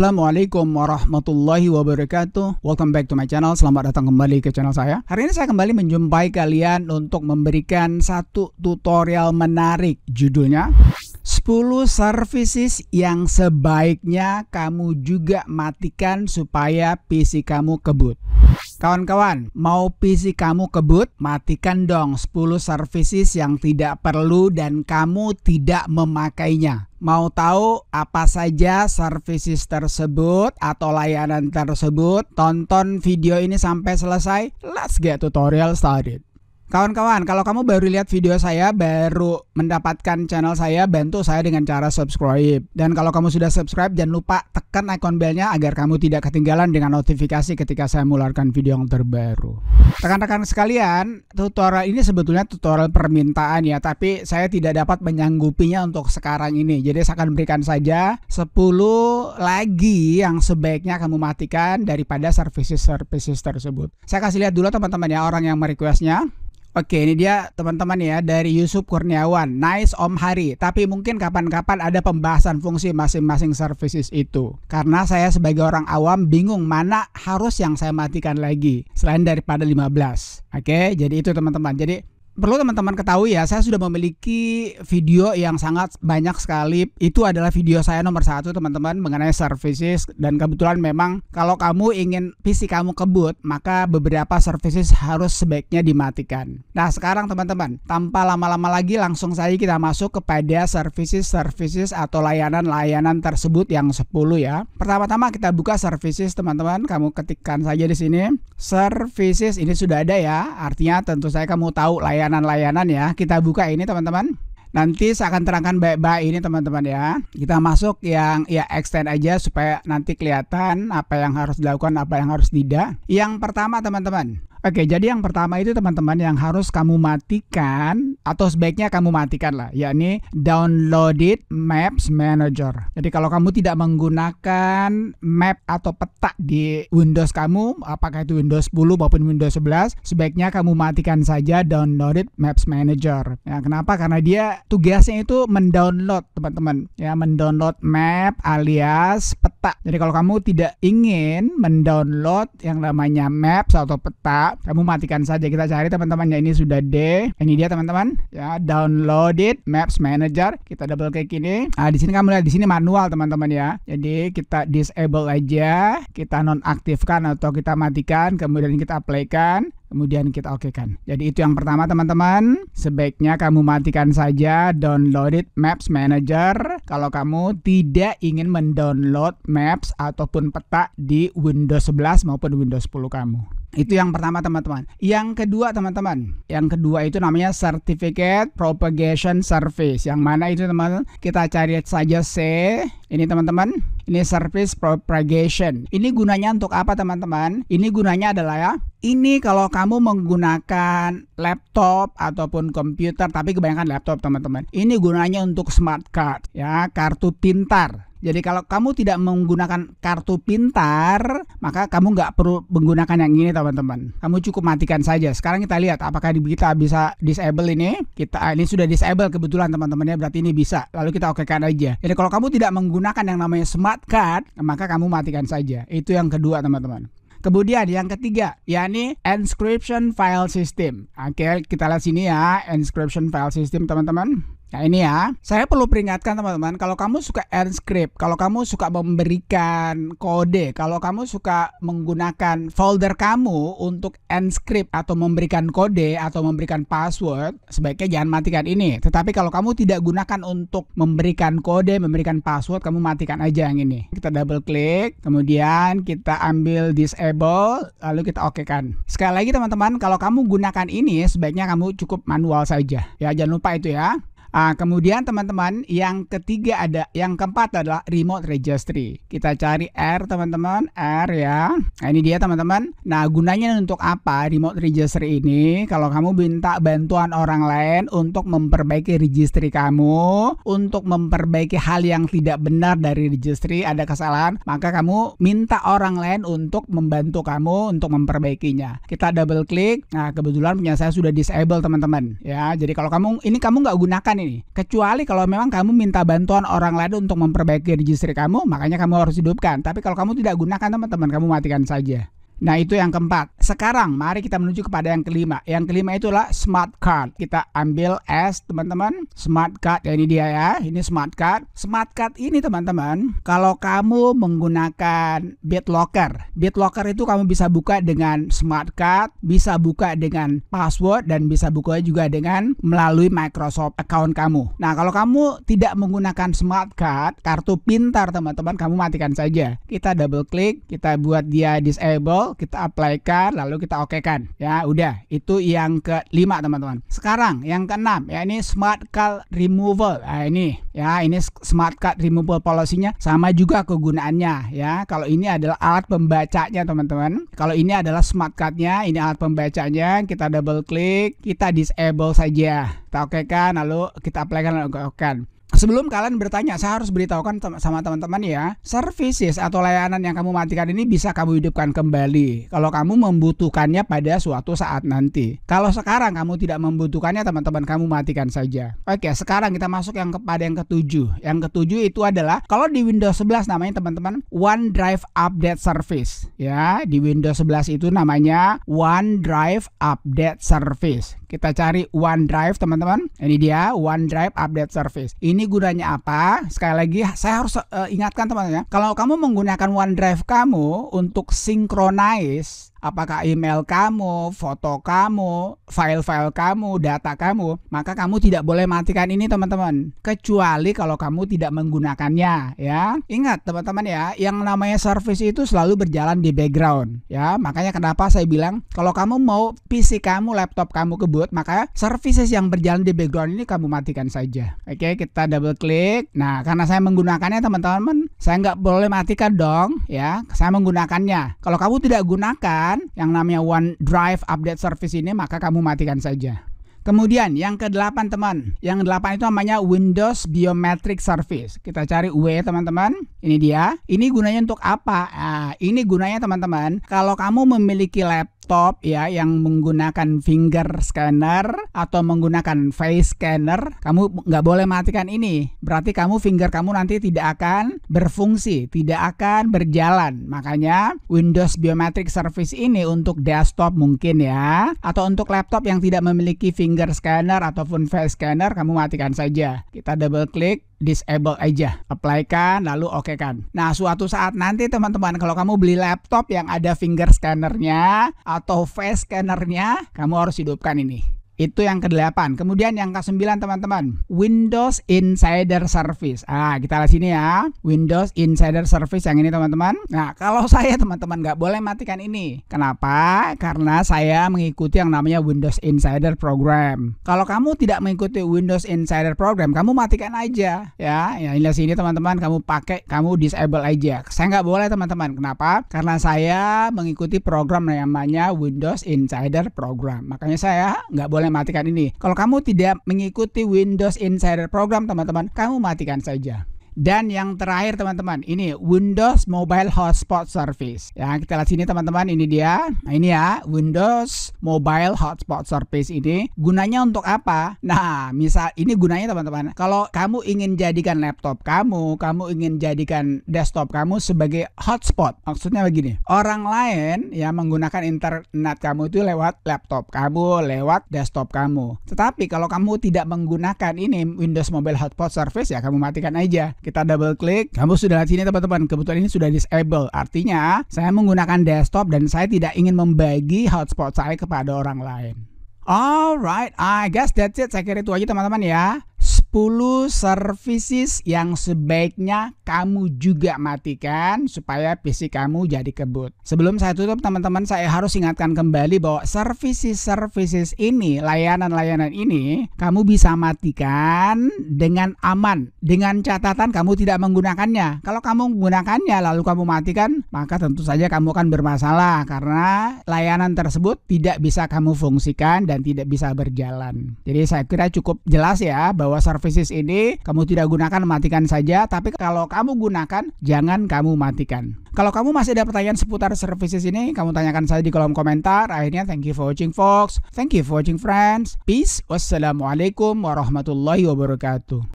Assalamualaikum warahmatullahi wabarakatuh. Welcome back to my channel. Selamat datang kembali ke channel saya. Hari ini saya kembali menjumpai kalian untuk memberikan satu tutorial menarik. Judulnya 10 services yang sebaiknya kamu juga matikan supaya PC kamu keboot. Kawan-kawan, mau PC kamu keboot? Matikan dong 10 services yang tidak perlu dan kamu tidak memakainya. Mau tahu apa saja services tersebut atau layanan tersebut? Tonton video ini sampai selesai. Let's get tutorial started. Kawan-kawan, kalau kamu baru lihat video saya, baru mendapatkan channel saya, bantu saya dengan cara subscribe. Dan kalau kamu sudah subscribe, jangan lupa tekan icon belnya agar kamu tidak ketinggalan dengan notifikasi ketika saya mengeluarkan video yang terbaru. Rekan-rekan sekalian, tutorial ini sebetulnya tutorial permintaan ya, tapi saya tidak dapat menyanggupinya untuk sekarang ini. Jadi saya akan berikan saja 10 lagi yang sebaiknya kamu matikan daripada services tersebut. Saya kasih lihat dulu teman-teman ya, orang yang merequestnya. Oke, ini dia teman-teman ya, dari Yusuf Kurniawan. Nice Om Hari, tapi mungkin kapan-kapan ada pembahasan fungsi masing-masing services itu. Karena saya sebagai orang awam bingung mana harus yang saya matikan lagi selain daripada 15. Oke, jadi itu teman-teman. Jadi perlu teman-teman ketahui ya, saya sudah memiliki video yang sangat banyak sekali. Itu adalah video saya nomor 1 teman-teman mengenai services. Dan kebetulan memang kalau kamu ingin PC kamu keboot, maka beberapa services harus sebaiknya dimatikan. Nah sekarang teman-teman, tanpa lama-lama lagi langsung saja kita masuk kepada services atau layanan-layanan tersebut yang 10 ya. Pertama-tama kita buka services teman-teman. Kamu ketikkan saja di sini. Services ini sudah ada ya. Artinya tentu saja kamu tahu layanan ya. Kita buka ini teman-teman. Nanti saya akan terangkan baik-baik ini teman-teman ya. Kita masuk yang ya extend aja supaya nanti kelihatan apa yang harus dilakukan, apa yang harus tidak. Yang pertama teman-teman. Oke, jadi yang pertama itu teman-teman yang harus kamu matikan atau sebaiknya kamu matikan lah, yakni Downloaded Maps Manager. Jadi kalau kamu tidak menggunakan map atau peta di Windows kamu, apakah itu Windows 10 maupun Windows 11, sebaiknya kamu matikan saja Downloaded Maps Manager. Ya, kenapa? Karena dia tugasnya itu mendownload teman-teman. Ya, mendownload map alias peta. Jadi kalau kamu tidak ingin mendownload yang namanya maps atau peta, kamu matikan saja. Kita cari teman-teman ya, ini sudah D. Ini dia teman-teman ya, Downloaded Maps Manager. Kita double klik ini. Nah, di sini kamu lihat di sini manual teman-teman ya. Jadi kita disable aja, kita nonaktifkan atau kita matikan, kemudian kita apply-kan, kemudian kita okekan. Jadi itu yang pertama teman-teman. Sebaiknya kamu matikan saja Downloaded Maps Manager kalau kamu tidak ingin mendownload maps ataupun peta di Windows 11 maupun Windows 10 kamu. Itu yang pertama teman-teman. Yang kedua teman-teman, yang kedua itu namanya Certificate Propagation Service. Yang mana itu teman-teman? Kita cari saja C. Ini teman-teman, ini Service Propagation. Ini gunanya untuk apa teman-teman? Ini gunanya adalah ya, ini kalau kamu menggunakan laptop ataupun komputer, tapi kebanyakan laptop teman-teman. Ini gunanya untuk smart card ya, kartu pintar. Jadi kalau kamu tidak menggunakan kartu pintar, maka kamu nggak perlu menggunakan yang ini teman-teman. Kamu cukup matikan saja. Sekarang kita lihat apakah kita bisa disable ini. Ini sudah disable kebetulan teman-teman ya, berarti ini bisa. Lalu kita okekan aja. Jadi kalau kamu tidak menggunakan yang namanya smart card, maka kamu matikan saja. Itu yang kedua teman-teman. Kemudian yang ketiga, yakni Encryption File System. Oke, kita lihat sini ya, Encryption File System teman-teman. Nah ini ya, saya perlu peringatkan teman-teman, kalau kamu suka encrypt, kalau kamu suka memberikan kode, kalau kamu suka menggunakan folder kamu untuk encrypt atau memberikan kode atau memberikan password, sebaiknya jangan matikan ini. Tetapi kalau kamu tidak gunakan untuk memberikan kode, memberikan password, kamu matikan aja yang ini. Kita double klik, kemudian kita ambil disable, lalu kita okekan. Sekali lagi teman-teman, kalau kamu gunakan ini, sebaiknya kamu cukup manual saja. Ya, jangan lupa itu ya. Kemudian teman-teman, yang ketiga ada, yang keempat adalah Remote Registry. Kita cari R teman-teman, R ya. Nah ini dia teman-teman. Nah gunanya untuk apa Remote Registry ini? Kalau kamu minta bantuan orang lain untuk memperbaiki registry kamu, untuk memperbaiki hal yang tidak benar dari registry, ada kesalahan, maka kamu minta orang lain untuk membantu kamu untuk memperbaikinya. Kita double klik. Nah kebetulan punya saya sudah disable teman-teman ya. Jadi kalau kamu nggak gunakan ini. Kecuali kalau memang kamu minta bantuan orang lain untuk memperbaiki registry kamu, makanya kamu harus hidupkan. Tapi kalau kamu tidak gunakan teman-teman, kamu matikan saja. Nah, itu yang keempat. Sekarang mari kita menuju kepada yang kelima. Yang kelima itulah smart card. Kita ambil S teman-teman. Smart card, ya ini dia ya. Ini smart card. Smart card ini teman-teman, kalau kamu menggunakan BitLocker. BitLocker itu kamu bisa buka dengan smart card, bisa buka dengan password, dan bisa buka juga dengan melalui Microsoft account kamu. Nah, kalau kamu tidak menggunakan smart card, kartu pintar teman-teman, kamu matikan saja. Kita double klik, kita buat dia disable, kita apply-kan, lalu kita oke-kan. Ya, udah. Itu yang kelima teman-teman. Sekarang yang keenam, ya ini smart card removal. Nah, ini ya, ini smart card removal policy-nya sama juga kegunaannya ya. Kalau ini adalah alat pembacanya teman-teman. Kalau ini adalah smart card-nya, ini alat pembacanya, kita double klik, kita disable saja. Kita oke-kan, lalu kita apply-kan, lalu oke-kan. Sebelum kalian bertanya, saya harus beritahukan sama teman-teman ya, services atau layanan yang kamu matikan ini bisa kamu hidupkan kembali kalau kamu membutuhkannya pada suatu saat nanti. Kalau sekarang kamu tidak membutuhkannya teman-teman, kamu matikan saja. Oke, sekarang kita masuk kepada yang ketujuh. Yang ketujuh itu adalah kalau di Windows 11 namanya teman-teman OneDrive Update Service. Ya, di Windows 11 itu namanya OneDrive Update Service. Kita cari OneDrive teman-teman. Ini dia OneDrive Update Service. Ini gunanya apa? Sekali lagi saya harus ingatkan teman-teman ya. Kalau kamu menggunakan OneDrive kamu untuk synchronize apakah email kamu, foto kamu, file-file kamu, data kamu, maka kamu tidak boleh matikan ini teman-teman. Kecuali kalau kamu tidak menggunakannya ya. Ingat teman-teman ya, yang namanya service itu selalu berjalan di background ya. Makanya kenapa saya bilang kalau kamu mau PC kamu, laptop kamu ke boot, maka services yang berjalan di background ini kamu matikan saja. Oke, kita double klik. Nah, karena saya menggunakannya teman-teman, saya nggak boleh matikan dong ya. Saya menggunakannya. Kalau kamu tidak gunakan yang namanya OneDrive Update Service ini, maka kamu matikan saja. Kemudian yang ke-8 teman. Yang 8 itu namanya Windows Biometric Service. Kita cari W teman-teman. Ini dia. Ini gunanya untuk apa? Nah, ini gunanya teman-teman, kalau kamu memiliki laptop ya yang menggunakan finger scanner atau menggunakan face scanner, kamu nggak boleh matikan ini. Berarti finger kamu nanti tidak akan berfungsi, tidak akan berjalan. Makanya Windows Biometric Service ini untuk desktop mungkin ya, atau untuk laptop yang tidak memiliki finger scanner ataupun face scanner, kamu matikan saja. Kita double klik, disable aja, apply-kan, lalu oke-kan. Nah, suatu saat nanti teman-teman, kalau kamu beli laptop yang ada finger scannernya atau face scannernya, kamu harus hidupkan ini. Itu yang ke-8. Kemudian yang ke-9 teman-teman, Windows Insider Service. Kita lihat sini ya, Windows Insider Service yang ini teman-teman. Nah, kalau saya teman-teman nggak boleh matikan ini. Kenapa? Karena saya mengikuti yang namanya Windows Insider Program. Kalau kamu tidak mengikuti Windows Insider Program, kamu matikan aja ya. Ya, lihat sini teman-teman, kamu disable aja. Saya nggak boleh teman-teman. Kenapa? Karena saya mengikuti program yang namanya Windows Insider Program. Makanya saya nggak boleh matikan ini. Kalau kamu tidak mengikuti Windows Insider Program teman-teman, kamu matikan saja. Dan yang terakhir teman-teman, ini Windows Mobile Hotspot Service. Ya, kita lihat sini teman-teman, ini dia. Nah, ini ya, Windows Mobile Hotspot Service ini gunanya untuk apa? Nah, misal ini gunanya teman-teman, kalau kamu ingin jadikan laptop kamu ingin jadikan desktop kamu sebagai hotspot. Maksudnya begini, orang lain ya menggunakan internet kamu itu lewat laptop kamu, lewat desktop kamu. Tetapi kalau kamu tidak menggunakan ini Windows Mobile Hotspot Service, ya kamu matikan aja. Kita double klik, kamu sudah lihat sini teman-teman, kebetulan ini sudah disable. Artinya saya menggunakan desktop dan saya tidak ingin membagi hotspot saya kepada orang lain. Alright, I guess that's it. Saya kira itu aja teman-teman ya. 10 services yang sebaiknya kamu juga matikan supaya PC kamu jadi keboot. Sebelum saya tutup teman-teman, saya harus ingatkan kembali bahwa services ini, layanan-layanan ini kamu bisa matikan dengan aman, dengan catatan kamu tidak menggunakannya. Kalau kamu menggunakannya lalu kamu matikan, maka tentu saja kamu akan bermasalah karena layanan tersebut tidak bisa kamu fungsikan dan tidak bisa berjalan. Jadi saya kira cukup jelas ya bahwa services services ini kamu tidak gunakan, matikan saja. Tapi kalau kamu gunakan, jangan kamu matikan. Kalau kamu masih ada pertanyaan seputar services ini, kamu tanyakan saja di kolom komentar. Akhirnya, thank you for watching folks. Thank you for watching friends. Peace. Wassalamualaikum warahmatullahi wabarakatuh.